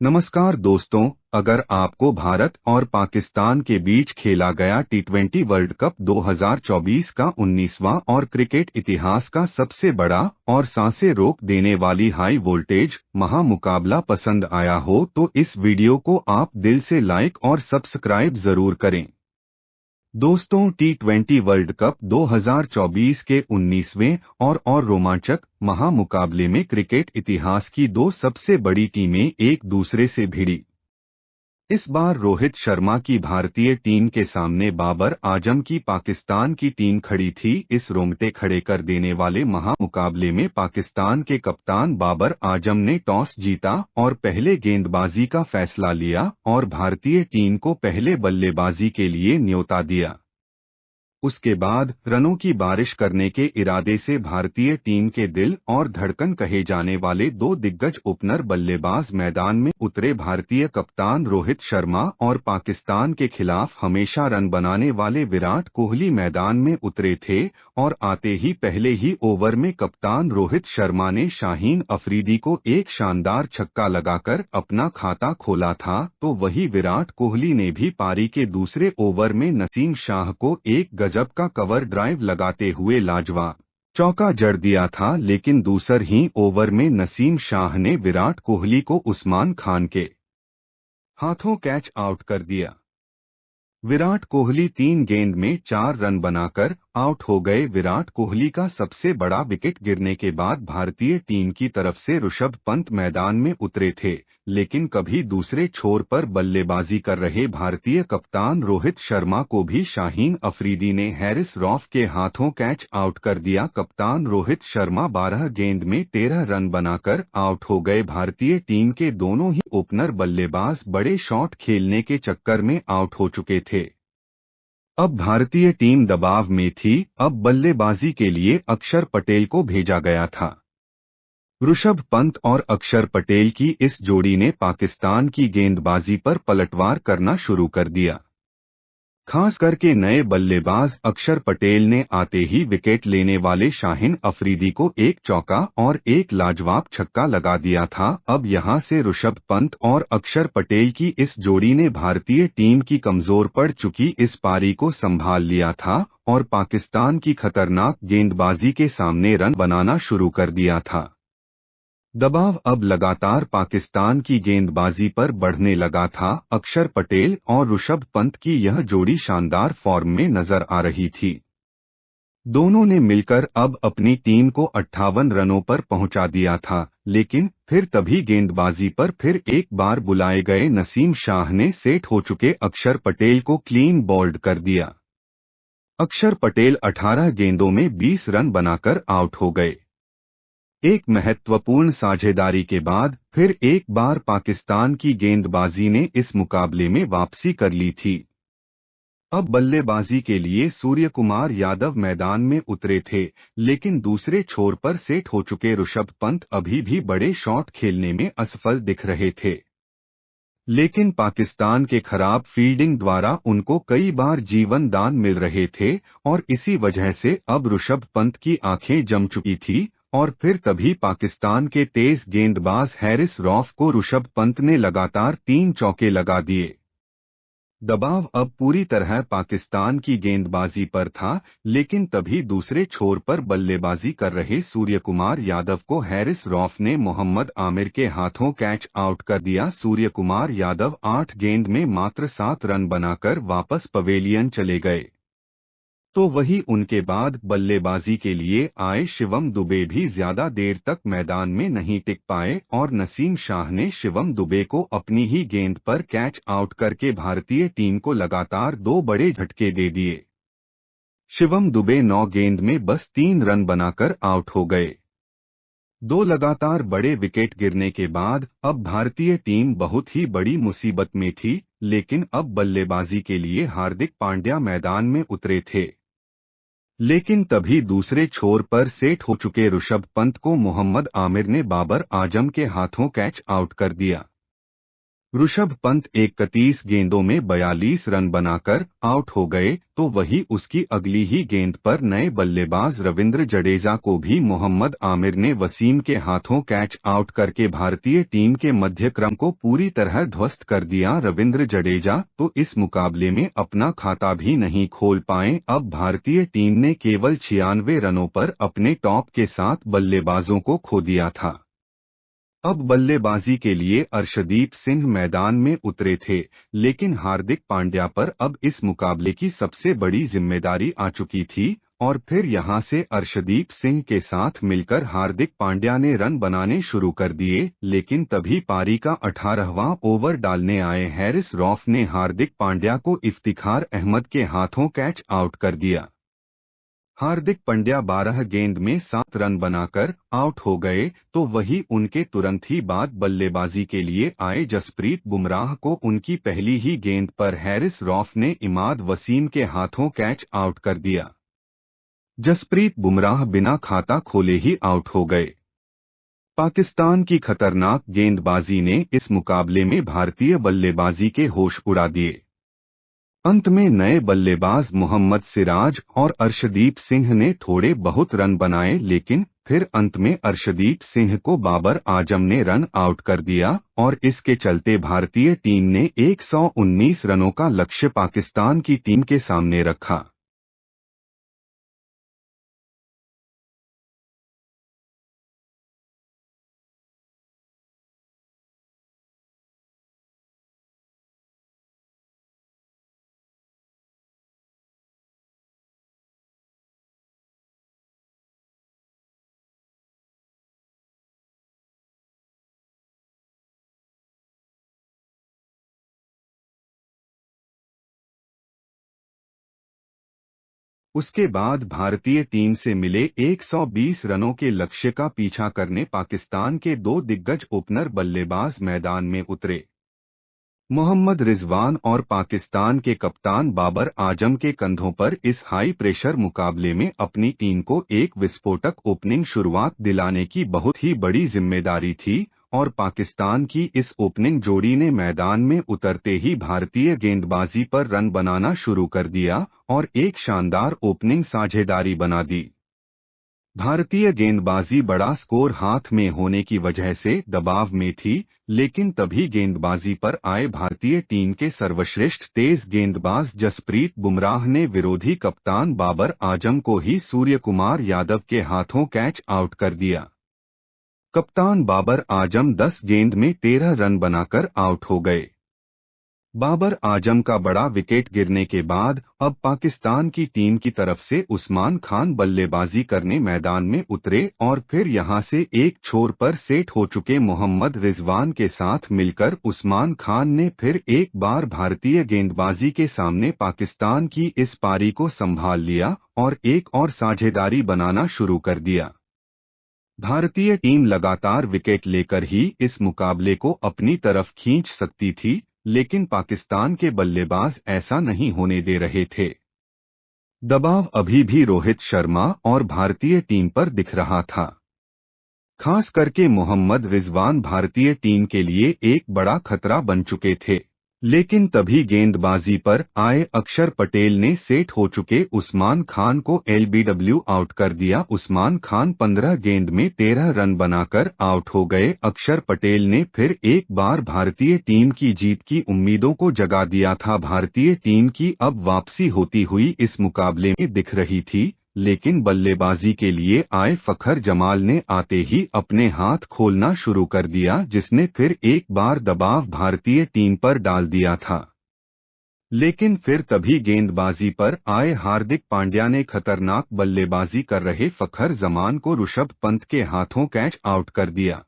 नमस्कार दोस्तों, अगर आपको भारत और पाकिस्तान के बीच खेला गया टी20 वर्ल्ड कप 2024 का 19वां और क्रिकेट इतिहास का सबसे बड़ा और सांसें रोक देने वाली हाई वोल्टेज महामुकाबला पसंद आया हो तो इस वीडियो को आप दिल से लाइक और सब्सक्राइब जरूर करें। दोस्तों, टी20 वर्ल्ड कप 2024 के 19वें और रोमांचक महामुकाबले में क्रिकेट इतिहास की दो सबसे बड़ी टीमें एक दूसरे से भिड़ी। इस बार रोहित शर्मा की भारतीय टीम के सामने बाबर आजम की पाकिस्तान की टीम खड़ी थी। इस रोंगटे खड़े कर देने वाले महामुकाबले में पाकिस्तान के कप्तान बाबर आजम ने टॉस जीता और पहले गेंदबाजी का फैसला लिया और भारतीय टीम को पहले बल्लेबाजी के लिए न्योता दिया। उसके बाद रनों की बारिश करने के इरादे से भारतीय टीम के दिल और धड़कन कहे जाने वाले दो दिग्गज ओपनर बल्लेबाज मैदान में उतरे। भारतीय कप्तान रोहित शर्मा और पाकिस्तान के खिलाफ हमेशा रन बनाने वाले विराट कोहली मैदान में उतरे थे और आते ही पहले ही ओवर में कप्तान रोहित शर्मा ने शाहीन अफरीदी को एक शानदार छक्का लगाकर अपना खाता खोला था, तो वही विराट कोहली ने भी पारी के दूसरे ओवर में नसीम शाह को एक गजब का कवर ड्राइव लगाते हुए लाजवाब चौका जड़ दिया था। लेकिन दूसर ही ओवर में नसीम शाह ने विराट कोहली को उस्मान खान के हाथों कैच आउट कर दिया। विराट कोहली 3 गेंद में 4 रन बनाकर आउट हो गए। विराट कोहली का सबसे बड़ा विकेट गिरने के बाद भारतीय टीम की तरफ से ऋषभ पंत मैदान में उतरे थे, लेकिन कभी दूसरे छोर पर बल्लेबाजी कर रहे भारतीय कप्तान रोहित शर्मा को भी शाहीन अफरीदी ने हैरिस रॉफ के हाथों कैच आउट कर दिया। कप्तान रोहित शर्मा 12 गेंद में 13 रन बनाकर आउट हो गए। भारतीय टीम के दोनों ही ओपनर बल्लेबाज बड़े शॉट खेलने के चक्कर में आउट हो चुके थे। अब भारतीय टीम दबाव में थी। अब बल्लेबाजी के लिए अक्षर पटेल को भेजा गया था। ऋषभ पंत और अक्षर पटेल की इस जोड़ी ने पाकिस्तान की गेंदबाजी पर पलटवार करना शुरू कर दिया। खास करके नए बल्लेबाज अक्षर पटेल ने आते ही विकेट लेने वाले शाहीन अफरीदी को एक चौका और एक लाजवाब छक्का लगा दिया था। अब यहां से ऋषभ पंत और अक्षर पटेल की इस जोड़ी ने भारतीय टीम की कमजोर पड़ चुकी इस पारी को संभाल लिया था और पाकिस्तान की खतरनाक गेंदबाजी के सामने रन बनाना शुरू कर दिया था। दबाव अब लगातार पाकिस्तान की गेंदबाजी पर बढ़ने लगा था। अक्षर पटेल और ऋषभ पंत की यह जोड़ी शानदार फॉर्म में नजर आ रही थी। दोनों ने मिलकर अब अपनी टीम को 58 रनों पर पहुंचा दिया था, लेकिन फिर तभी गेंदबाजी पर फिर एक बार बुलाए गए नसीम शाह ने सेट हो चुके अक्षर पटेल को क्लीन बोल्ड कर दिया। अक्षर पटेल 18 गेंदों में 20 रन बनाकर आउट हो गए। एक महत्वपूर्ण साझेदारी के बाद फिर एक बार पाकिस्तान की गेंदबाजी ने इस मुकाबले में वापसी कर ली थी। अब बल्लेबाजी के लिए सूर्यकुमार यादव मैदान में उतरे थे, लेकिन दूसरे छोर पर सेट हो चुके ऋषभ पंत अभी भी बड़े शॉट खेलने में असफल दिख रहे थे। लेकिन पाकिस्तान के खराब फील्डिंग द्वारा उनको कई बार जीवन दान मिल रहे थे और इसी वजह से अब ऋषभ पंत की आंखें जम चुकी थी और फिर तभी पाकिस्तान के तेज गेंदबाज हैरिस रॉफ को ऋषभ पंत ने लगातार 3 चौके लगा दिए। दबाव अब पूरी तरह पाकिस्तान की गेंदबाजी पर था, लेकिन तभी दूसरे छोर पर बल्लेबाजी कर रहे सूर्यकुमार यादव को हैरिस रॉफ ने मोहम्मद आमिर के हाथों कैच आउट कर दिया। सूर्यकुमार यादव 8 गेंद में मात्र 7 रन बनाकर वापस पवेलियन चले गए। तो वही उनके बाद बल्लेबाजी के लिए आए शिवम दुबे भी ज्यादा देर तक मैदान में नहीं टिक पाए और नसीम शाह ने शिवम दुबे को अपनी ही गेंद पर कैच आउट करके भारतीय टीम को लगातार 2 बड़े झटके दे दिए। शिवम दुबे 9 गेंद में बस 3 रन बनाकर आउट हो गए। 2 लगातार बड़े विकेट गिरने के बाद अब भारतीय टीम बहुत ही बड़ी मुसीबत में थी, लेकिन अब बल्लेबाजी के लिए हार्दिक पांड्या मैदान में उतरे थे। लेकिन तभी दूसरे छोर पर सेट हो चुके ऋषभ पंत को मोहम्मद आमिर ने बाबर आजम के हाथों कैच आउट कर दिया। ऋषभ पंत 31 गेंदों में 42 रन बनाकर आउट हो गए तो वही उसकी अगली ही गेंद पर नए बल्लेबाज रविंद्र जडेजा को भी मोहम्मद आमिर ने वसीम के हाथों कैच आउट करके भारतीय टीम के मध्यक्रम को पूरी तरह ध्वस्त कर दिया। रविंद्र जडेजा तो इस मुकाबले में अपना खाता भी नहीं खोल पाए। अब भारतीय टीम ने केवल 96 रनों पर अपने टॉप के 7 बल्लेबाजों को खो दिया था। अब बल्लेबाजी के लिए अर्शदीप सिंह मैदान में उतरे थे, लेकिन हार्दिक पांड्या पर अब इस मुकाबले की सबसे बड़ी जिम्मेदारी आ चुकी थी और फिर यहां से अर्शदीप सिंह के साथ मिलकर हार्दिक पांड्या ने रन बनाने शुरू कर दिए। लेकिन तभी पारी का 18वां ओवर डालने आए हैरिस रॉफ ने हार्दिक पांड्या को इफ्तिखार अहमद के हाथों कैच आउट कर दिया। हार्दिक पांड्या 12 गेंद में 7 रन बनाकर आउट हो गए तो वही उनके तुरंत ही बाद बल्लेबाजी के लिए आए जसप्रीत बुमराह को उनकी पहली ही गेंद पर हैरिस रॉफ ने इमाद वसीम के हाथों कैच आउट कर दिया। जसप्रीत बुमराह बिना खाता खोले ही आउट हो गए। पाकिस्तान की खतरनाक गेंदबाजी ने इस मुकाबले में भारतीय बल्लेबाजी के होश उड़ा दिए। अंत में नए बल्लेबाज मोहम्मद सिराज और अर्शदीप सिंह ने थोड़े बहुत रन बनाए, लेकिन फिर अंत में अर्शदीप सिंह को बाबर आजम ने रन आउट कर दिया और इसके चलते भारतीय टीम ने 119 रनों का लक्ष्य पाकिस्तान की टीम के सामने रखा। उसके बाद भारतीय टीम से मिले 120 रनों के लक्ष्य का पीछा करने पाकिस्तान के 2 दिग्गज ओपनर बल्लेबाज मैदान में उतरे। मोहम्मद रिजवान और पाकिस्तान के कप्तान बाबर आजम के कंधों पर इस हाई प्रेशर मुकाबले में अपनी टीम को एक विस्फोटक ओपनिंग शुरुआत दिलाने की बहुत ही बड़ी जिम्मेदारी थी और पाकिस्तान की इस ओपनिंग जोड़ी ने मैदान में उतरते ही भारतीय गेंदबाजी पर रन बनाना शुरू कर दिया और एक शानदार ओपनिंग साझेदारी बना दी। भारतीय गेंदबाजी बड़ा स्कोर हाथ में होने की वजह से दबाव में थी, लेकिन तभी गेंदबाजी पर आए भारतीय टीम के सर्वश्रेष्ठ तेज गेंदबाज जसप्रीत बुमराह ने विरोधी कप्तान बाबर आजम को ही सूर्यकुमार यादव के हाथों कैच आउट कर दिया। कप्तान बाबर आजम 10 गेंद में 13 रन बनाकर आउट हो गए। बाबर आजम का बड़ा विकेट गिरने के बाद अब पाकिस्तान की टीम की तरफ से उस्मान खान बल्लेबाजी करने मैदान में उतरे और फिर यहां से एक छोर पर सेट हो चुके मोहम्मद रिजवान के साथ मिलकर उस्मान खान ने फिर एक बार भारतीय गेंदबाजी के सामने पाकिस्तान की इस पारी को संभाल लिया और एक और साझेदारी बनाना शुरू कर दिया। भारतीय टीम लगातार विकेट लेकर ही इस मुकाबले को अपनी तरफ खींच सकती थी, लेकिन पाकिस्तान के बल्लेबाज ऐसा नहीं होने दे रहे थे। दबाव अभी भी रोहित शर्मा और भारतीय टीम पर दिख रहा था। खास करके मोहम्मद रिजवान भारतीय टीम के लिए एक बड़ा खतरा बन चुके थे, लेकिन तभी गेंदबाजी पर आए अक्षर पटेल ने सेट हो चुके उस्मान खान को एलबीडब्ल्यू आउट कर दिया। उस्मान खान 15 गेंद में 13 रन बनाकर आउट हो गए। अक्षर पटेल ने फिर एक बार भारतीय टीम की जीत की उम्मीदों को जगा दिया था। भारतीय टीम की अब वापसी होती हुई इस मुकाबले में दिख रही थी, लेकिन बल्लेबाजी के लिए आए फखर जमाल ने आते ही अपने हाथ खोलना शुरू कर दिया, जिसने फिर एक बार दबाव भारतीय टीम पर डाल दिया था। लेकिन फिर तभी गेंदबाजी पर आए हार्दिक पांड्या ने खतरनाक बल्लेबाजी कर रहे फखर जमान को ऋषभ पंत के हाथों कैच आउट कर दिया।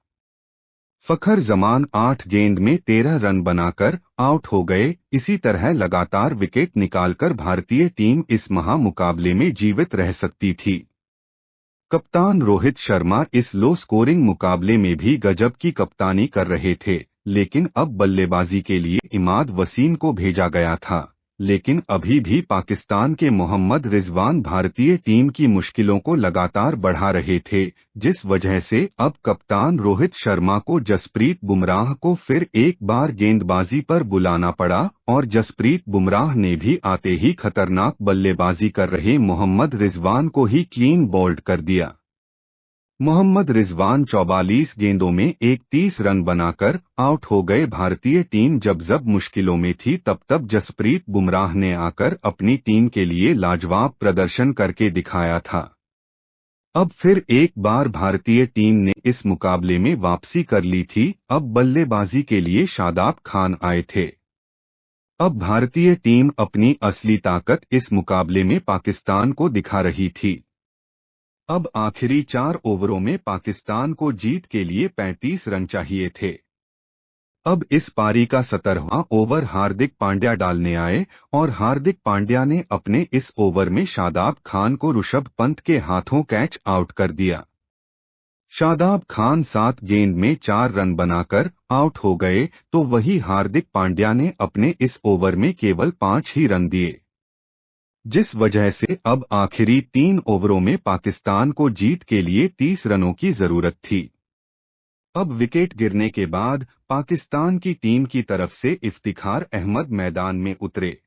फखर जमान 8 गेंद में 13 रन बनाकर आउट हो गए। इसी तरह लगातार विकेट निकालकर भारतीय टीम इस महामुकाबले में जीवित रह सकती थी। कप्तान रोहित शर्मा इस लो स्कोरिंग मुकाबले में भी गजब की कप्तानी कर रहे थे, लेकिन अब बल्लेबाजी के लिए इमाद वसीम को भेजा गया था। लेकिन अभी भी पाकिस्तान के मोहम्मद रिजवान भारतीय टीम की मुश्किलों को लगातार बढ़ा रहे थे, जिस वजह से अब कप्तान रोहित शर्मा को जसप्रीत बुमराह को फिर एक बार गेंदबाजी पर बुलाना पड़ा और जसप्रीत बुमराह ने भी आते ही खतरनाक बल्लेबाजी कर रहे मोहम्मद रिजवान को ही क्लीन बोल्ड कर दिया। मोहम्मद रिजवान 44 गेंदों में 31 रन बनाकर आउट हो गए। भारतीय टीम जब मुश्किलों में थी तब जसप्रीत बुमराह ने आकर अपनी टीम के लिए लाजवाब प्रदर्शन करके दिखाया था। अब फिर एक बार भारतीय टीम ने इस मुकाबले में वापसी कर ली थी। अब बल्लेबाजी के लिए शादाब खान आए थे। अब भारतीय टीम अपनी असली ताकत इस मुकाबले में पाकिस्तान को दिखा रही थी। अब आखिरी 4 ओवरों में पाकिस्तान को जीत के लिए 35 रन चाहिए थे। अब इस पारी का 17वां ओवर हार्दिक पांड्या डालने आए और हार्दिक पांड्या ने अपने इस ओवर में शादाब खान को ऋषभ पंत के हाथों कैच आउट कर दिया। शादाब खान 7 गेंद में 4 रन बनाकर आउट हो गए, तो वही हार्दिक पांड्या ने अपने इस ओवर में केवल 5 ही रन दिए, जिस वजह से अब आखिरी 3 ओवरों में पाकिस्तान को जीत के लिए 30 रनों की जरूरत थी। अब विकेट गिरने के बाद पाकिस्तान की टीम की तरफ से इफ्तिखार अहमद मैदान में उतरे।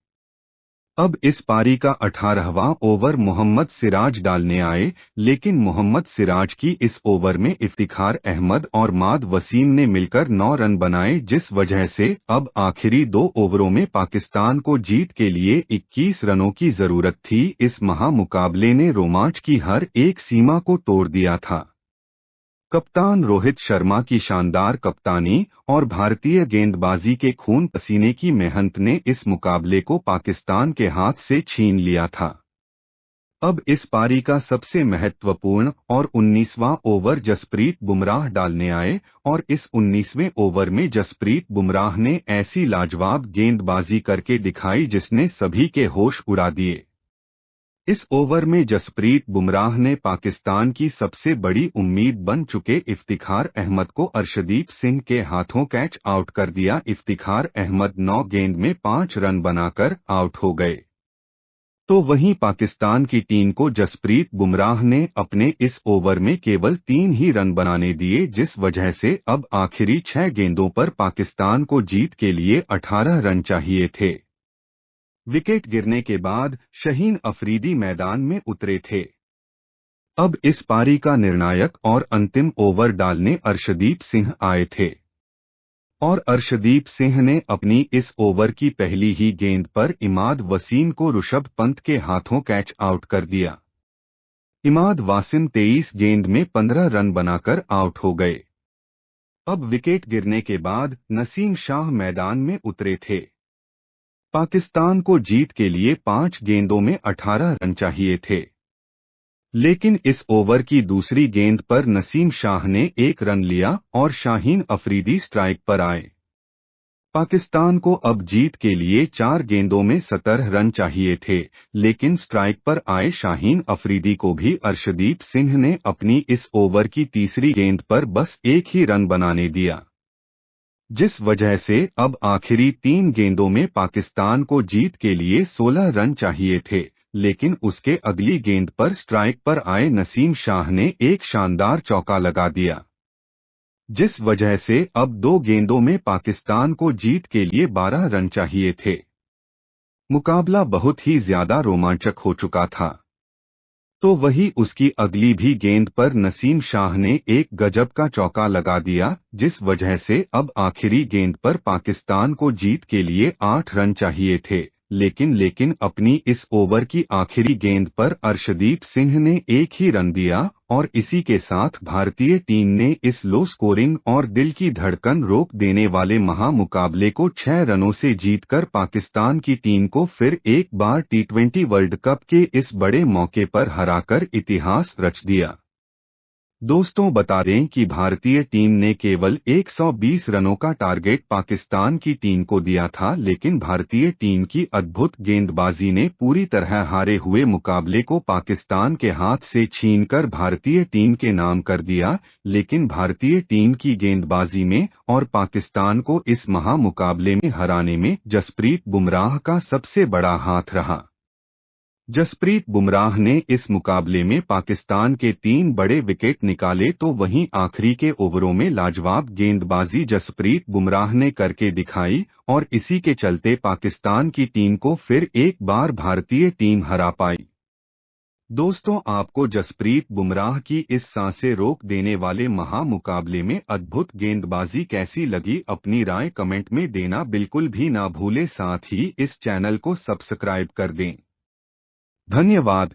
अब इस पारी का 18वां ओवर मोहम्मद सिराज डालने आए, लेकिन मोहम्मद सिराज की इस ओवर में इफ्तिखार अहमद और माद वसीम ने मिलकर 9 रन बनाए, जिस वजह से अब आखिरी 2 ओवरों में पाकिस्तान को जीत के लिए 21 रनों की जरूरत थी। इस महामुकाबले ने रोमांच की हर एक सीमा को तोड़ दिया था। कप्तान रोहित शर्मा की शानदार कप्तानी और भारतीय गेंदबाजी के खून पसीने की मेहनत ने इस मुकाबले को पाकिस्तान के हाथ से छीन लिया था। अब इस पारी का सबसे महत्वपूर्ण और 19वां ओवर जसप्रीत बुमराह डालने आए और इस 19वें ओवर में जसप्रीत बुमराह ने ऐसी लाजवाब गेंदबाजी करके दिखाई जिसने सभी के होश उड़ा दिए। इस ओवर में जसप्रीत बुमराह ने पाकिस्तान की सबसे बड़ी उम्मीद बन चुके इफ्तिखार अहमद को अर्शदीप सिंह के हाथों कैच आउट कर दिया। इफ्तिखार अहमद 9 गेंद में 5 रन बनाकर आउट हो गए, तो वहीं पाकिस्तान की टीम को जसप्रीत बुमराह ने अपने इस ओवर में केवल 3 ही रन बनाने दिए, जिस वजह से अब आखिरी 6 गेंदों पर पाकिस्तान को जीत के लिए 18 रन चाहिए थे। विकेट गिरने के बाद शाहीन अफरीदी मैदान में उतरे थे। अब इस पारी का निर्णायक और अंतिम ओवर डालने अर्शदीप सिंह आए थे और अर्शदीप सिंह ने अपनी इस ओवर की पहली ही गेंद पर इमाद वसीम को ऋषभ पंत के हाथों कैच आउट कर दिया। इमाद वासिम 23 गेंद में 15 रन बनाकर आउट हो गए। अब विकेट गिरने के बाद नसीम शाह मैदान में उतरे थे। पाकिस्तान को जीत के लिए 5 गेंदों में 18 रन चाहिए थे, लेकिन इस ओवर की दूसरी गेंद पर नसीम शाह ने 1 रन लिया और शाहीन अफरीदी स्ट्राइक पर आए। पाकिस्तान को अब जीत के लिए 4 गेंदों में 17 रन चाहिए थे, लेकिन स्ट्राइक पर आए शाहीन अफरीदी को भी अर्शदीप सिंह ने अपनी इस ओवर की तीसरी गेंद पर बस 1 ही रन बनाने दिया, जिस वजह से अब आखिरी 3 गेंदों में पाकिस्तान को जीत के लिए 16 रन चाहिए थे, लेकिन उसके अगली गेंद पर स्ट्राइक पर आए नसीम शाह ने एक शानदार चौका लगा दिया, जिस वजह से अब 2 गेंदों में पाकिस्तान को जीत के लिए 12 रन चाहिए थे। मुकाबला बहुत ही ज्यादा रोमांचक हो चुका था। तो वही उसकी अगली भी गेंद पर नसीम शाह ने एक गजब का चौका लगा दिया, जिस वजह से अब आखिरी गेंद पर पाकिस्तान को जीत के लिए 8 रन चाहिए थे, लेकिन अपनी इस ओवर की आखिरी गेंद पर अर्शदीप सिंह ने 1 ही रन दिया और इसी के साथ भारतीय टीम ने इस लो स्कोरिंग और दिल की धड़कन रोक देने वाले महामुकाबले को 6 रनों से जीतकर पाकिस्तान की टीम को फिर एक बार T20 वर्ल्ड कप के इस बड़े मौके पर हराकर इतिहास रच दिया। दोस्तों बता दें कि भारतीय टीम ने केवल 120 रनों का टारगेट पाकिस्तान की टीम को दिया था, लेकिन भारतीय टीम की अद्भुत गेंदबाजी ने पूरी तरह हारे हुए मुकाबले को पाकिस्तान के हाथ से छीनकर भारतीय टीम के नाम कर दिया। लेकिन भारतीय टीम की गेंदबाजी में और पाकिस्तान को इस महामुकाबले में हराने में जसप्रीत बुमराह का सबसे बड़ा हाथ रहा। जसप्रीत बुमराह ने इस मुकाबले में पाकिस्तान के 3 बड़े विकेट निकाले, तो वहीं आखिरी के ओवरों में लाजवाब गेंदबाजी जसप्रीत बुमराह ने करके दिखाई और इसी के चलते पाकिस्तान की टीम को फिर एक बार भारतीय टीम हरा पाई। दोस्तों, आपको जसप्रीत बुमराह की इस सांसें रोक देने वाले महामुकाबले में अद्भुत गेंदबाजी कैसी लगी, अपनी राय कमेंट में देना बिल्कुल भी ना भूलें। साथ ही इस चैनल को सब्सक्राइब कर दें। धन्यवाद।